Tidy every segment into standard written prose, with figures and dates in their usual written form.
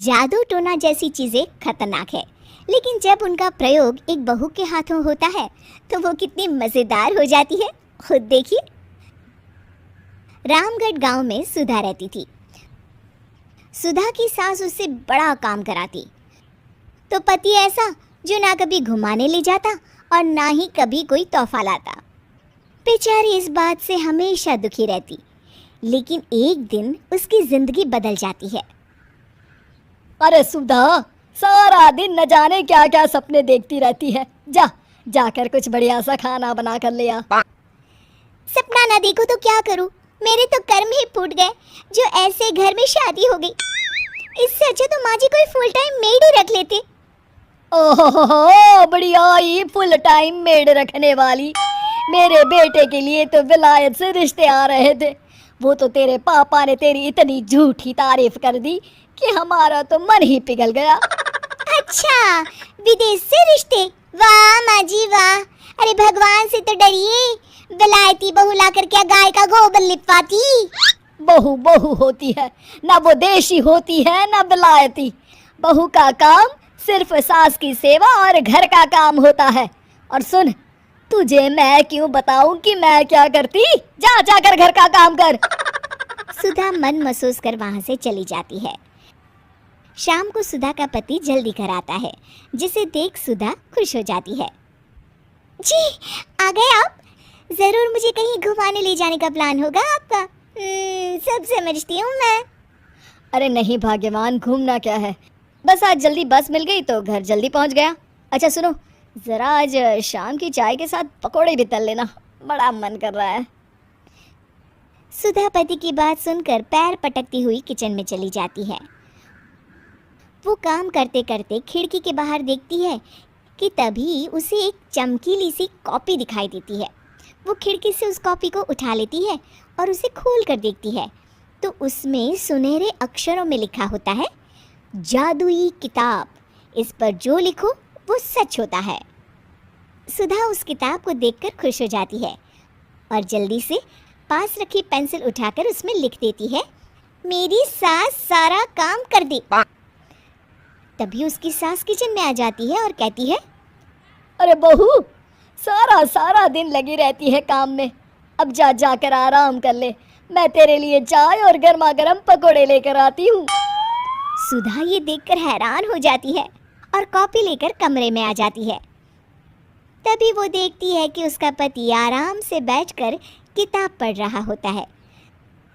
जादू टोना जैसी चीजें खतरनाक है, लेकिन जब उनका प्रयोग एक बहू के हाथों होता है तो वो कितनी मजेदार हो जाती है। खुद देखिए। रामगढ़ गांव में सुधा रहती थी। सुधा की सास उससे बड़ा काम कराती, तो पति ऐसा जो ना कभी घुमाने ले जाता और ना ही कभी कोई तोहफा लाता। बेचारी इस बात से हमेशा दुखी रहती, लेकिन एक दिन उसकी जिंदगी बदल जाती है। अरे सुधा, सारा दिन न जाने क्या क्या सपने देखती रहती है। जाकर कुछ बढ़िया सा खाना बना कर ले आ। सपना ना देखो तो क्या करूं? मेरे तो कर्म ही फूट गए जो ऐसे घर में शादी हो गई। इससे अच्छा तो माँ जी कोई फुल टाइम मेड ही रख लेते। ओहो, बढ़िया ही फुल टाइम मेड रखने वाली। मेरे बेटे के लिए तो विलायत से रिश्ते आ रहे थे। वो तो तेरे पापा ने तेरी इतनी झूठी तारीफ कर दी कि हमारा तो मन ही पिघल गया। अच्छा, विदेश से रिश्ते? वाह माँ जी वाह। अरे भगवान से तो डरिए, विलायती बहू लाकर क्या गाय का गोबर लिपवाती। बहू बहू होती है ना, वो देशी होती है ना विलायती। बहू का काम सिर्फ सास की सेवा और घर का काम होता है। और सुन, तुझे मैं क्यों बताऊं कि मैं क्या करती? जाकर घर का काम कर। सुधा मन महसूस कर वहां से चली जाती है। शाम को सुधा का पति जल्दी घर आता है, जिसे देख सुधा खुश हो जाती है। जी, आ गए आप? जरूर मुझे कहीं घुमाने ले जाने का प्लान होगा आपका। सब समझती हूँ मैं। अरे नहीं भाग्यवान, घूमना क्या है, बस आज जल्दी बस मिल गई तो घर जल्दी पहुंच गया। अच्छा सुनो, जरा आज शाम की चाय के साथ पकोड़े भी तल लेना, बड़ा मन कर रहा है। सुधा पति की बात सुनकर पैर पटकती हुई किचन में चली जाती है। वो काम करते करते खिड़की के बाहर देखती है कि तभी उसे एक चमकीली सी कॉपी दिखाई देती है। वो खिड़की से उस कॉपी को उठा लेती है और उसे खोल कर देखती है, तो उसमें सुनहरे अक्षरों में लिखा होता है, जादुई किताब, इस पर जो लिखो वो सच होता है। सुधा उस किताब को देखकर खुश हो जाती है और जल्दी से पास रखी पेंसिल उठाकर उसमें लिख देती है, मेरी सास सारा काम कर दे। तभी उसकी सास किचन में आ जाती है और कहती है, अरे बहू, सारा दिन लगी रहती है काम में, अब जाकर आराम कर ले। मैं तेरे लिए चाय और गर्मा गर्म पकोड़े लेकर आती हूँ। सुधा ये देखकर हैरान हो जाती है और कॉपी लेकर कमरे में आ जाती है। तभी वो देखती है कि उसका पति आराम से बैठकर किताब पढ़ रहा होता है।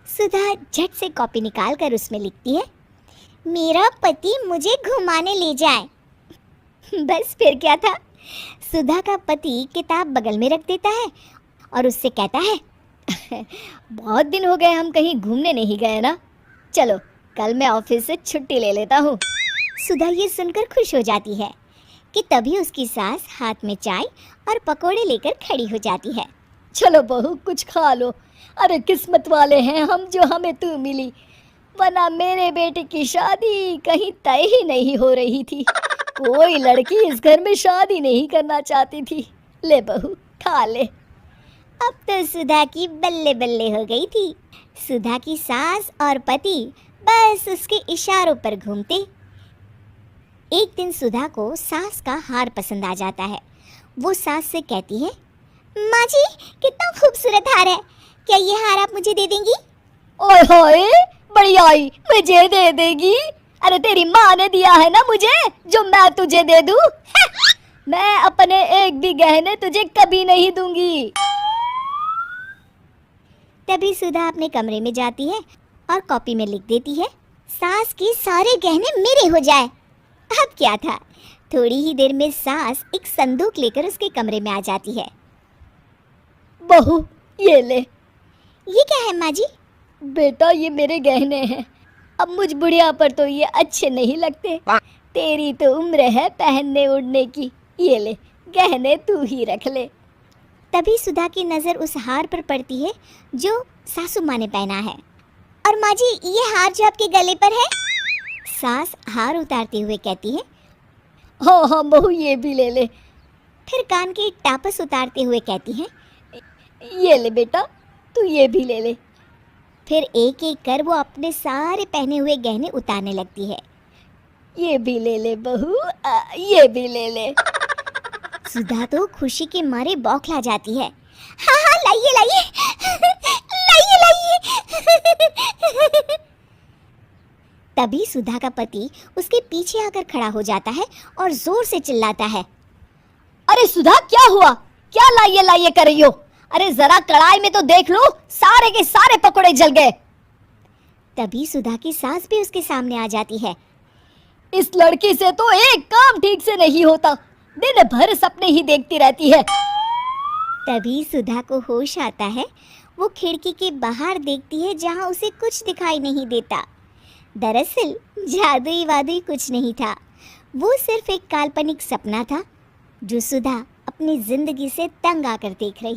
सुधा झट से कॉपी निकालकर उसमें लिखती है, मेरा पति मुझे घुमाने ले जाए। बस फिर क्या था, सुधा का पति किताब बगल में रख देता है और उससे कहता है, बहुत दिन हो गए हम कहीं घूमने नहीं गए ना, चलो कल मैं ऑफिस से छुट्टी ले लेता हूँ। सुधा ये सुनकर खुश हो जाती है कि तभी उसकी सास हाथ में चाय और पकोड़े लेकर खड़ी हो जाती है। चलो बहू, कुछ खा लो। अरे किस्मत वाले हैं हम जो हमें तू मिली, वरना मेरे बेटे की शादी कहीं तय ही नहीं हो रही थी। कोई लड़की इस घर में शादी नहीं करना चाहती थी। ले बहू, खा ले। अब तो सुधा की बल्ले बल्ले हो गई थी। सुधा की सास और पति बस उसके इशारों पर घूमते। एक दिन सुधा को सास का हार पसंद आ जाता है। वो सास से कहती है, माँ जी कितना खूबसूरत हार है, क्या ये हार आप मुझे दे देंगी? ओए होए, बढ़िया ही मुझे दे देगी? अरे तेरी माँ ने दिया है ना मुझे, जो मैं तुझे दे दूँ? मैं अपने एक भी गहने तुझे कभी नहीं दूंगी। तभी सुधा अपने कमरे में जाती है और कॉपी में लिख देती है, सास के सारे गहने मेरे हो जाए। अब क्या था, थोड़ी ही देर में सास एक संदूक लेकर उसके कमरे में आ जाती है। बहू ये ले। ये क्या है माँ जी? बेटा ये मेरे गहने हैं, अब मुझ बुढ़िया पर तो ये अच्छे नहीं लगते। तेरी तो उम्र है पहनने उड़ने की, ये ले गहने तू ही रख ले। तभी सुधा की नज़र उस हार पर पड़ती है जो सासू माँ ने पहना है। और माँ जी ये हार जो आपके गले पर है? सास हार उतारते हुए कहती है, हाँ बहू ये भी ले ले। फिर कान की टापस उतारते हुए कहती है, ये ले बेटा, तू ये भी ले ले। फिर एक एक कर वो अपने सारे पहने हुए गहने उतारने लगती है। ये भी ले ले बहू, ये भी ले ले। सुधा तो खुशी के मारे बौखला जाती है। हाँ हाँ, लाइए लाइए, लाइए लाइए। तभी सुधा का पति उसके पीछे आकर खड़ा हो जाता है और जोर से चिल्लाता है। अरे सुधा, क्या हुआ? क्या लाइए लाइए कर रही हो? अरे जरा कढ़ाई में तो देख लो, सारे के सारे पकोड़े जल गए। तभी सुधा की सास भी उसके सामने आ जाती है। इस लड़की से तो एक काम ठीक से नहीं होता, दिन भर सपने ही देखती रहती है। तभी सुधा को होश आता है। वो खिड़की के बाहर देखती है जहां उसे कुछ दिखाई नहीं देता। दरअसल जादुई वादुई कुछ नहीं था, वो सिर्फ एक काल्पनिक सपना था जो सुधा अपनी जिंदगी से तंग आकर देख रही